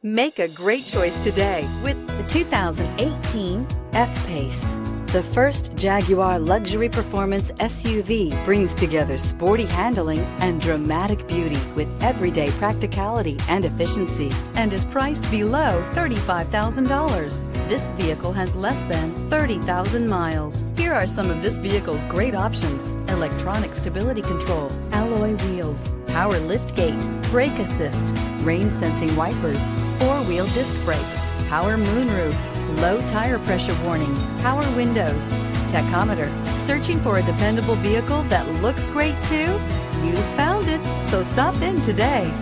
Make a great choice today with the 2018 F-Pace. The first Jaguar luxury performance SUV brings together sporty handling and dramatic beauty with everyday practicality and efficiency, and is priced below $35,000. This vehicle has less than 30,000 miles. Here are some of this vehicle's great options: electronic stability control, alloy wheels, power liftgate, brake assist, rain sensing wipers, four-wheel disc brakes, power moonroof, low tire pressure warning, power windows, tachometer. Searching for a dependable vehicle that looks great too? You found it, so stop in today.